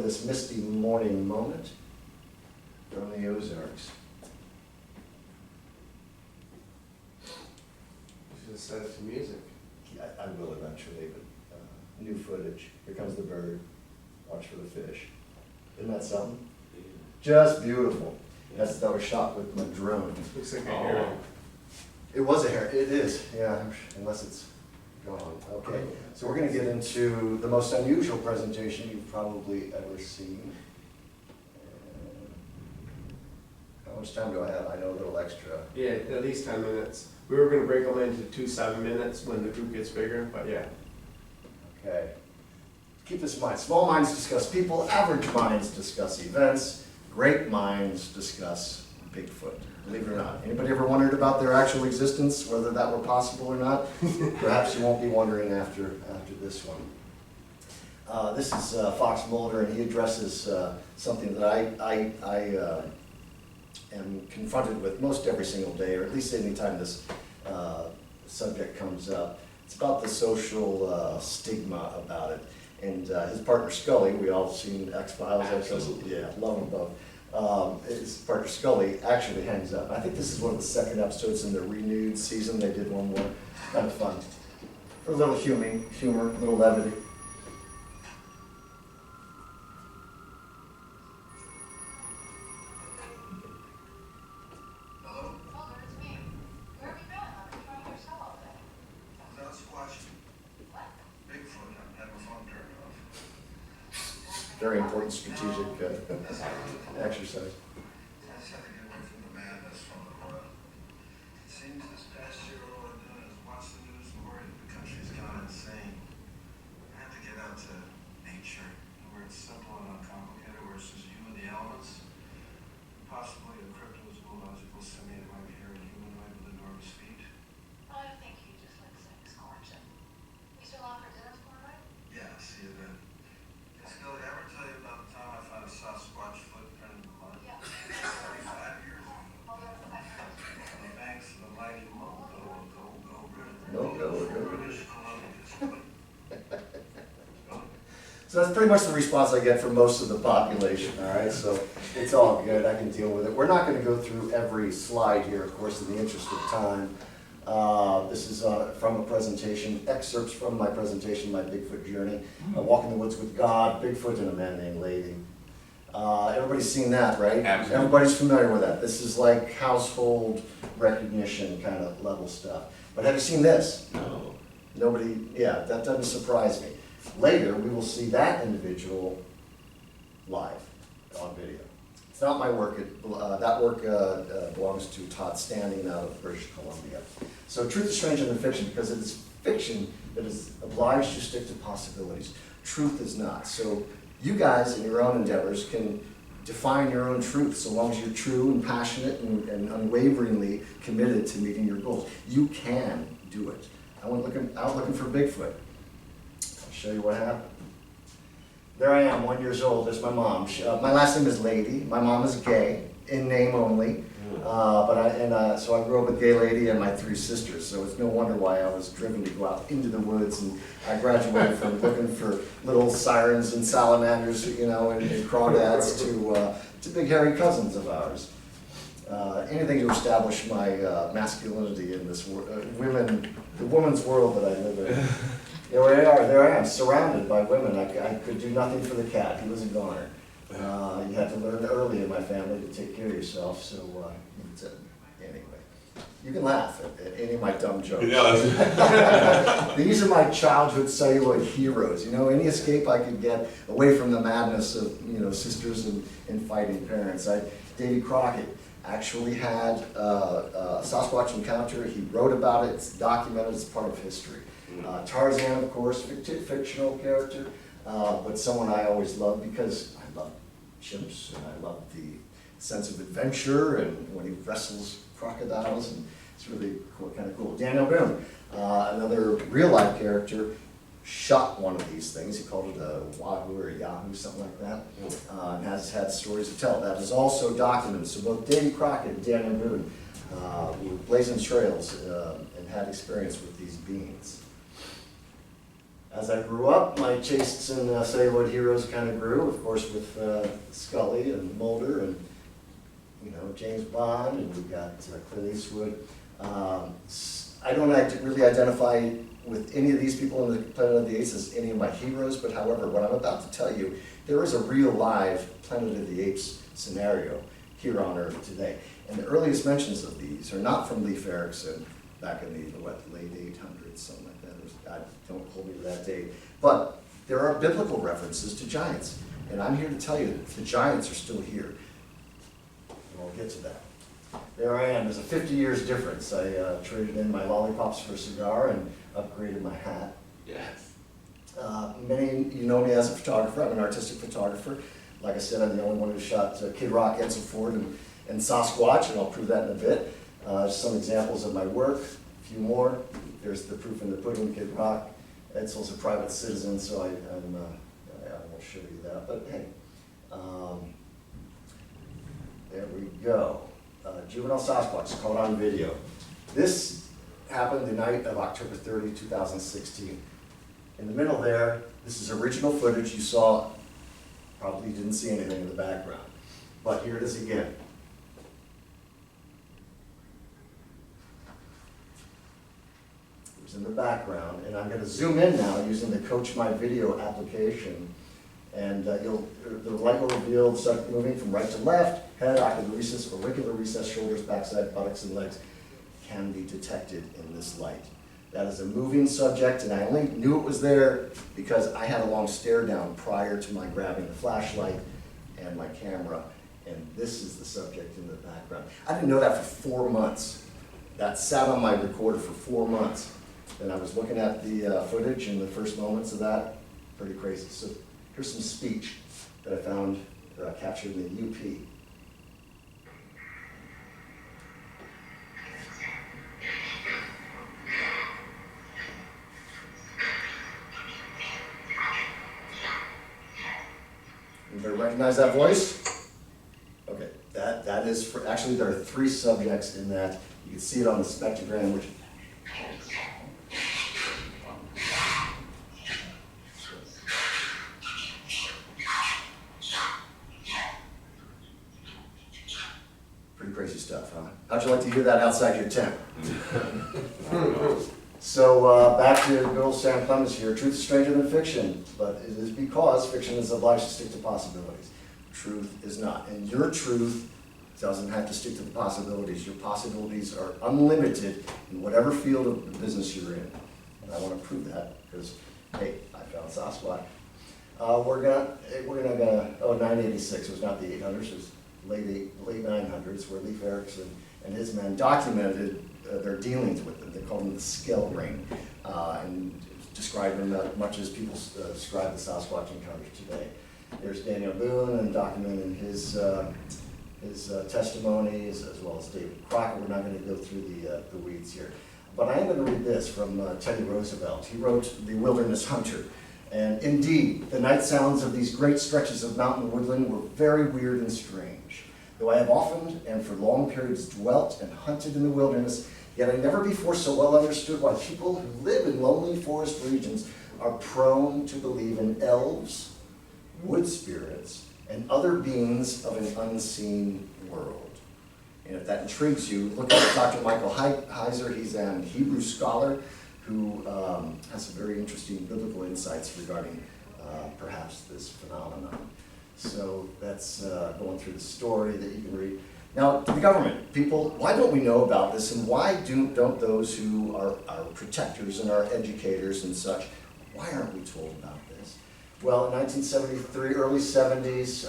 this misty morning moment from the Ozarks. You should have set it to music. Yeah, I will eventually, but new footage. Here comes the bird. Watch for the fish. Isn't that something? Yeah. Just beautiful. That was shot with my drone. Looks like a heron. It was a hair. It is, yeah, unless it's gone. Okay, so we're going to get into the most unusual presentation you've probably ever seen. How much time do I have? I know a little extra. Yeah, at least 10 minutes. We were going to break them into 2 7-minutes when the group gets bigger, but yeah. Okay. Keep this in mind. Small minds discuss people, average minds discuss events, great minds discuss Bigfoot. Believe it or not. Anybody ever wondered about their actual existence, whether that were possible or not? Perhaps you won't be wondering after this one. This is Fox Mulder, and he addresses something that I am confronted with most every single day, or at least any time this subject comes up. It's about the social stigma about it. And his partner Scully, we all seen X-Files. Yeah, love them both. His partner Scully actually hangs up. I think this is one of the second episodes in the renewed season. They did one more. Kind of fun. For a little humor, a little levity. Very important strategic exercise. I just have to get away from the madness from the world. It seems this past year all I've done is watch the news and worry that the country's gone insane. I have to get out to nature, where it's simple and uncomplicated, where it's just you and the elements. Possibly a cryptozoological simian might be here, a humanoid with enormous feet. Well, I think he just likes things scorching. You still on for dinner tomorrow night? Yeah, see you then. Scully, ever tell you about the time I found a Sasquatch footprint in the mud? Yeah. 35 years ago. Hold on, I heard. On the banks of the mighty River. Go. British Columbia. So that's pretty much the response I get from most of the population, all right? So it's all good, I can deal with it. We're not gonna go through every slide here, of course, in the interest of time. This is from a presentation, excerpts from my presentation, My Bigfoot Journey. Walk in the Woods with God, Bigfoot and a Man Named Lady. Everybody's seen that, right? Absolutely. Everybody's familiar with that. This is like household recognition kind of level stuff. But have you seen this? No. Nobody, yeah, that doesn't surprise me. Later, we will see that individual live on video. It's not my work. That work belongs to Todd Standing out of British Columbia. So truth is stranger than fiction because it is fiction that is obliged to stick to possibilities. Truth is not. So you guys in your own endeavors can define your own truth so long as you're true and passionate and unwaveringly committed to meeting your goals. You can do it. I went out looking for Bigfoot. I'll show you what happened. There I am, 1 year old. There's my mom. My last name is Lady. My mom is gay, in name only. So I grew up with a gay lady and my 3 sisters. So it's no wonder why I was driven to go out into the woods. And I graduated from looking for little sirens and salamanders, you know, and crawdads to big hairy cousins of ours. Anything to establish my masculinity in this the woman's world that I live in. There I am, surrounded by women. I could do nothing for the cat. He was a goner. You had to learn early in my family to take care of yourself, so anyway. You can laugh at any of my dumb jokes. These are my childhood celluloid heroes. You know, any escape I could get away from the madness of, you know, sisters and fighting parents. Davy Crockett actually had a Sasquatch encounter. He wrote about it. It's documented. It's part of history. Tarzan, of course, fictional character, but someone I always loved because I love chimps and I love the sense of adventure and when he wrestles crocodiles, and it's really cool, kind of cool. Daniel Boone, another real-life character, shot one of these things. He called it a wahoo or a yahoo, something like that, and has had stories to tell. That is also documented. So both Davy Crockett and Daniel Boone were blazing trails and had experience with these beings. As I grew up, my tastes in celluloid heroes kind of grew, of course, with Scully and Mulder and, you know, James Bond, and we've got Clint Eastwood. I don't really identify with any of these people in the Planet of the Apes as any of my heroes, but however, what I'm about to tell you, there is a real live Planet of the Apes scenario here on Earth today. And the earliest mentions of these are not from Leif Erikson back in the late 800s, something like that. Don't hold me to that date. But there are biblical references to giants. And I'm here to tell you that the giants are still here. And we'll get to that. There I am. There's a 50 years difference. I traded in my lollipops for a cigar and upgraded my hat. Yes. Many you know me as a photographer. I'm an artistic photographer. Like I said, I'm the only one who shot Kid Rock, Edsel Ford, and Sasquatch, and I'll prove that in a bit. Some examples of my work, a few more. There's the proof in the pudding, Kid Rock. Edsel's a private citizen, so I won't show you that, but hey. There we go. Juvenile Sasquatch, caught on video. This happened the night of October 30, 2016. In the middle there, this is original footage you saw. Probably didn't see anything in the background. But here it is again. It was in the background, and I'm going to zoom in now using the Coach My Video application. And the light will reveal the subject moving from right to left, head, ocular recess, auricular recess, shoulders, backside, buttocks, and legs can be detected in this light. That is a moving subject, and I only knew it was there because I had a long stare down prior to my grabbing the flashlight and my camera, and this is the subject in the background. I didn't know that for 4 months. That sat on my recorder for 4 months. And I was looking at the footage and the first moments of that. Pretty crazy. So here's some speech that I found captured in the UP. Anybody recognize that voice? Okay, that is for, actually there are 3 subjects in that. You can see it on the spectrogram, which pretty crazy stuff, huh? How'd you like to hear that outside your tent? So back to good old Sam Clemens here. Truth is stranger than fiction, but it is because fiction is obliged to stick to possibilities. Truth is not. And your truth doesn't have to stick to the possibilities. Your possibilities are unlimited in whatever field of business you're in. And I want to prove that because, hey, I found Sasquatch. We're gonna 986. It was not the 800s. It was late 900s, where Leif Erikson and his men documented their dealings with them. They called them the Skell Ring, and described them much as people describe the Sasquatch encounters today. There's Daniel Boone and documenting his testimonies, as well as David Crockett. We're not going to go through the weeds here. But I am going to read this from Teddy Roosevelt. He wrote The Wilderness Hunter. And indeed, the night sounds of these great stretches of mountain woodland were very weird and strange. Though I have often and for long periods dwelt and hunted in the wilderness, yet I never before so well understood why people who live in lonely forest regions are prone to believe in elves, wood spirits, and other beings of an unseen world. And if that intrigues you, look at Dr. Michael Heiser. He's an Hebrew scholar who has some very interesting biblical insights regarding perhaps this phenomenon. So that's going through the story that you can read. Now, to the government, people, why don't we know about this, and why don't those who are our protectors and our educators and such, why aren't we told about this? Well, in 1973, early 70s,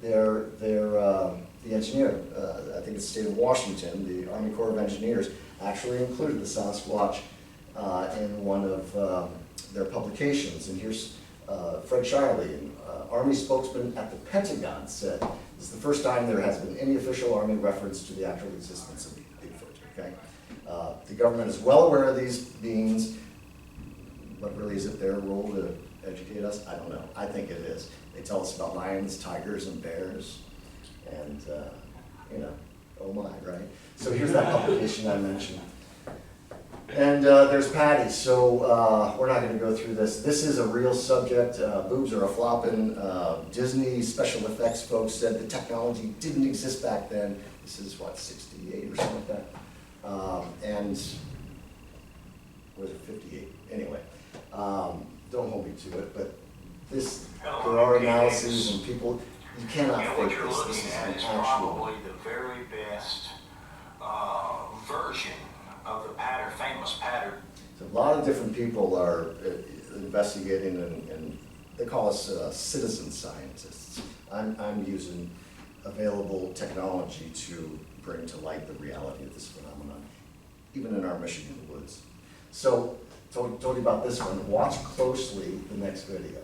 the engineer, I think it's the state of Washington, the Army Corps of Engineers, actually included the Sasquatch in one of their publications. And here's Fred Shirley, Army spokesman at the Pentagon, said, "This is the first time there has been any official Army reference to the actual existence of Bigfoot." Okay? The government is well aware of these beings, but really is it their role to educate us? I don't know. I think it is. They tell us about lions, tigers, and bears, and oh my, right? So here's that publication I mentioned. And there's Patty, so we're not gonna go through this. This is a real subject, boobs are a-flopping. Disney special effects folks said the technology didn't exist back then. This is what, 68 or something like that? And, was it 58? Anyway, don't hold me to it, but this, there are analyses and people, you cannot And fake what you're this. This looking is at an is actual. probably the very best version of the pattern, famous pattern. So a lot of different people are investigating and they call us citizen scientists. I'm using available technology to bring to light the reality of this phenomenon, even in our Michigan woods. So, told you about this one. Watch closely the next video.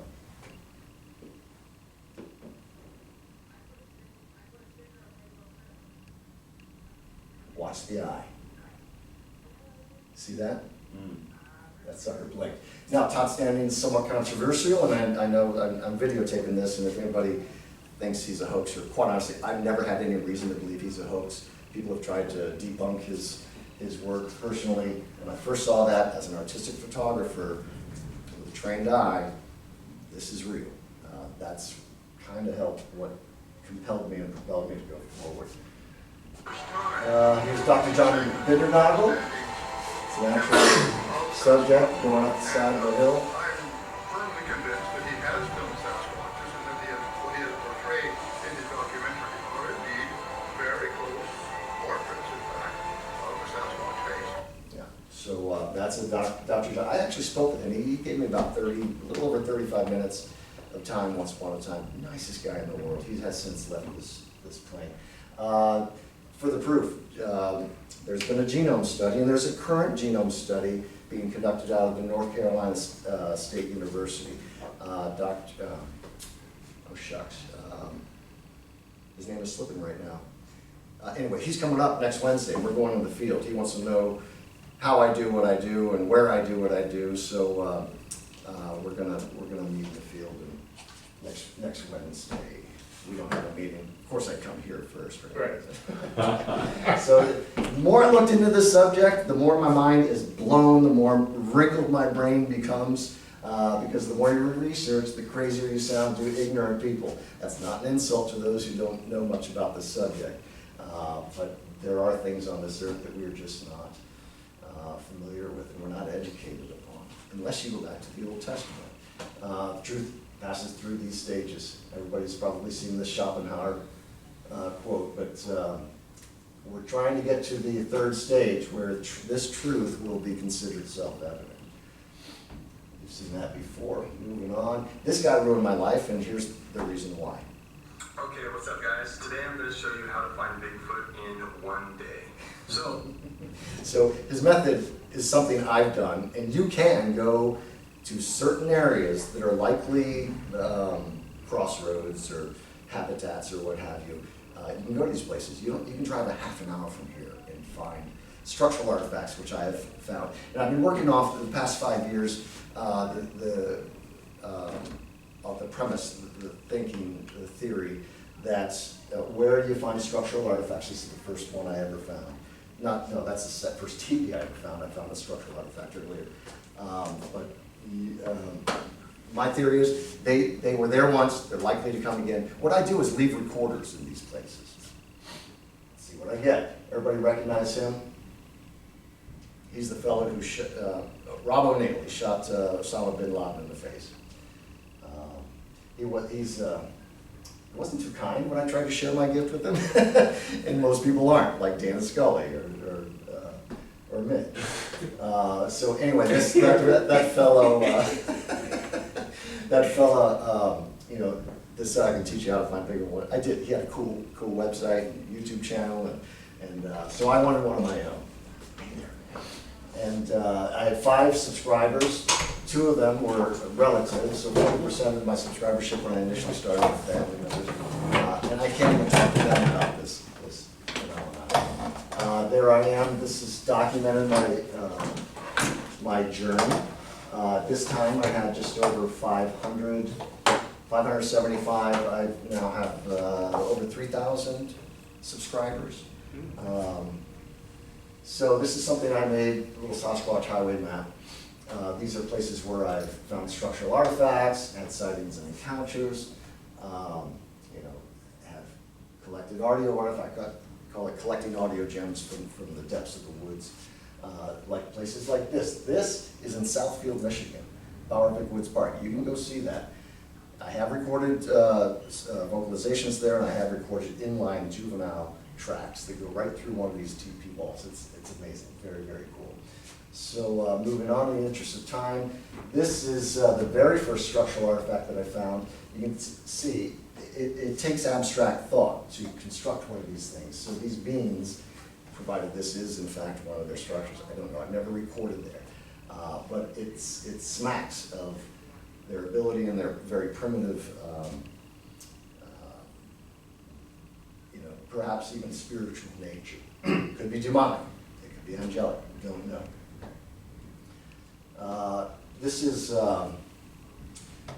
Watch the eye. See that? That sucker blinked. Now, Todd Standing is somewhat controversial, and I know I'm videotaping this, and if anybody thinks he's a hoaxer, quite honestly, I've never had any reason to believe he's a hoax. People have tried to debunk his work. Personally, when I first saw that as an artistic photographer with a trained eye, this is real. That's kind of helped what compelled me and propelled me to go forward. Here's Dr. John Bindernagel. It's an actual subject going up the side of the hill. I'm firmly convinced that he has known Sasquatches and that what he has portrayed in his documentary are indeed very close portraits, in fact, of the Sasquatch face. Yeah, so that's a Dr. John. I actually spoke with him. He gave me about a little over 35 minutes of time once upon a time. Nicest guy in the world. He has since left this plane. For the proof, there's been a genome study, and there's a current genome study being conducted out of the North Carolina State University. Oh shucks, his name is slipping right now. Anyway, he's coming up next Wednesday. We're going in the field. He wants to know how I do what I do and where I do what I do. So we're gonna meet in the field next Wednesday. We don't have a meeting. Of course, I come here first, right? Right. So the more I looked into this subject, the more my mind is blown, the more wrinkled my brain becomes, because the more you research, the crazier you sound to ignorant people. That's not an insult to those who don't know much about this subject, but there are things on this earth that we're just not familiar with and we're not educated upon, unless you go back to the Old Testament. Truth passes through these stages. Everybody's probably seen the Schopenhauer quote, but we're trying to get to the third stage where this truth will be considered self-evident. You've seen that before. Moving on. This guy ruined my life, and here's the reason why. Okay, what's up guys? Today I'm going to show you how to find Bigfoot in one day. So his method is something I've done, and you can go to certain areas that are likely crossroads or habitats or what have you. You can go to these places. You can drive a half an hour from here and find structural artifacts, which I have found. And I've been working off the past 5 years of the premise, the thinking, the theory that where you find structural artifacts. This is the first one I ever found. No, that's the first TV I ever found. I found a structural artifact earlier. My theory is they were there once, they're likely to come again. What I do is leave recorders in these places. Let's see what I get. Everybody recognize him? He's the fellow who shot, Rob O'Neill, he shot Osama bin Laden in the face. He wasn't too kind when I tried to share my gift with him, and most people aren't, like Dana Scully or Mitt. So anyway, that fellow, this I can teach you how to find bigger one. I did. He had a cool website, and YouTube channel, and so I wanted one of my own. And I had 5 subscribers. 2 of them were relatives, so 40% of my subscribership when I initially started with family members. And I can't even talk to them about this phenomenon. There I am. This is documented my journey. This time I had just over 575. I now have over 3,000 subscribers. So this is something I made, a little Sasquatch highway map. These are places where I've found structural artifacts, had sightings and encounters, you know, have collected audio artifacts, I call it collecting audio gems from the depths of the woods. Like places like this. This is in Southfield, Michigan, Bowervik Woods Park. You can go see that. I have recorded vocalizations there, and I have recorded inline juvenile tracks that go right through one of these TP walls. It's amazing, very, very cool. So moving on in the interest of time, this is the very first structural artifact that I found. You can see it takes abstract thought to construct one of these things. So these beams, provided this is in fact one of their structures, I don't know, I've never recorded there, but it smacks of their ability and their very primitive, you know, perhaps even spiritual nature. Could be demonic, it could be angelic, we don't know. This is, let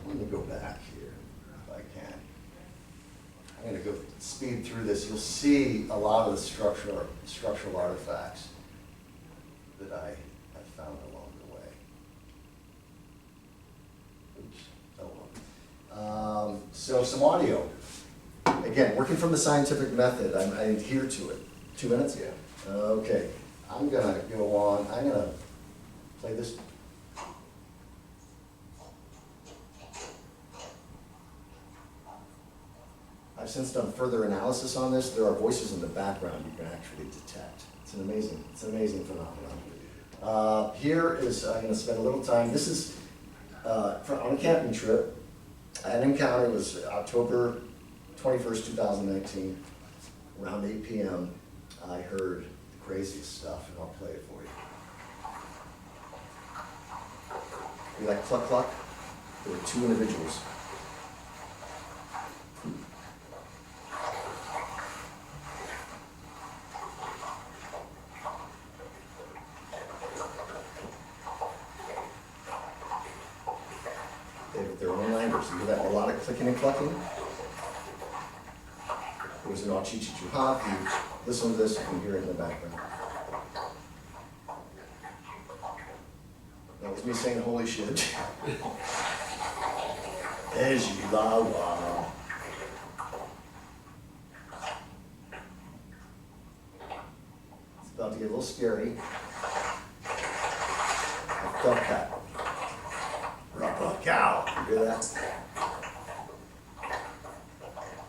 me go back here if I can. I'm going to go speed through this. You'll see a lot of the structural artifacts that I have found along the way. Oops. Oh well. So some audio. Again, working from the scientific method, I adhere to it. 2 minutes? Yeah. Okay. I'm going to go on. I'm going to play this. I've since done further analysis on this. There are voices in the background you can actually detect. It's an amazing phenomenon. Here is, I'm going to spend a little time. This is on a camping trip. I had an encounter. It was October 21st, 2019, around 8 p.m. I heard the craziest stuff, and I'll play it for you. You like cluck cluck? There were 2 individuals. Their own language. You hear that, a lot of clicking and clucking. It was an Achichichuha. If you listen to this, you can hear it in the background. That was me saying holy shit. Ejilawa. It's about to get a little scary. I felt that. Cow. You hear that?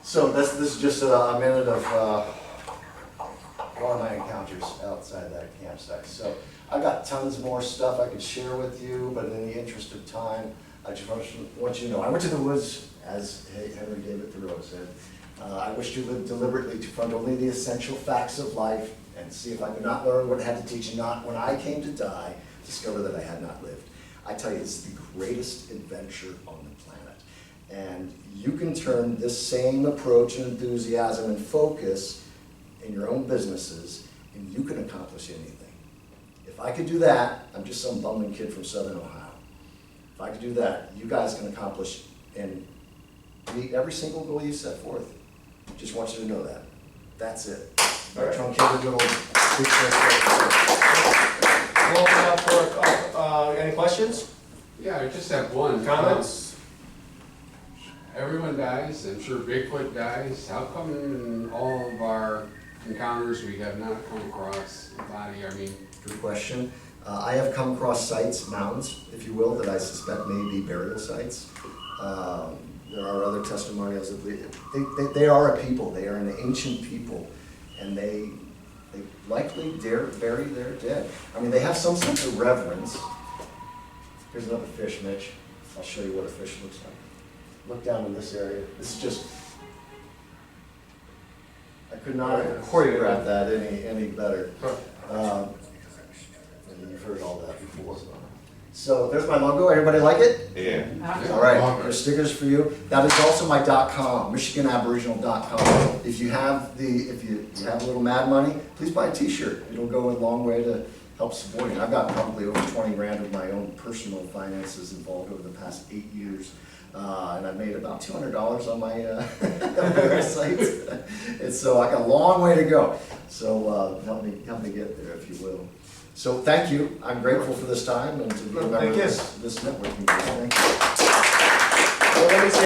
So this is just a minute of one of my encounters outside that campsite. So I got tons more stuff I could share with you, but in the interest of time, I just want you to know I went to the woods, as Henry David Thoreau said. I wish to live deliberately to front only the essential facts of life and see if I could not learn what it had to teach, and not when I came to die, discover that I had not lived. I tell you, it's the greatest adventure on the planet. And you can turn this same approach and enthusiasm and focus in your own businesses, and you can accomplish anything. If I could do that, I'm just some bumbling kid from Southern Ohio. If I could do that, you guys can accomplish and meet every single goal you set forth. Just want you to know that. That's it. All right. Truncated little We'll open up for any questions? Yeah, I just have one. Comments? Everyone dies, I'm sure Bigfoot dies. How come in all of our encounters we have not come across a body? I mean, Good question. I have come across sites, mounds, if you will, that I suspect may be burial sites. There are other testimonials that they are a people. They are an ancient people, and they likely dare bury their dead. I mean, they have some sense of reverence. Here's another fish, Mitch. I'll show you what a fish looks like. Look down in this area. This is just, I could not have choreographed that any better. And you've heard all that before. So there's my logo. Everybody like it? Yeah. All right, there's stickers for you. That is also my .com, MichiganAboriginal.com. If you have if you have a little mad money, please buy a T-shirt. It'll go a long way to help support it. I've got probably over 20 grand of my own personal finances involved over the past 8 years. And I made about $200 on my website. And so I got a long way to go. So help me get there, if you will. So thank you. I'm grateful for this time and to be a member of Thank you. this networking group. Thank you. Well, ladies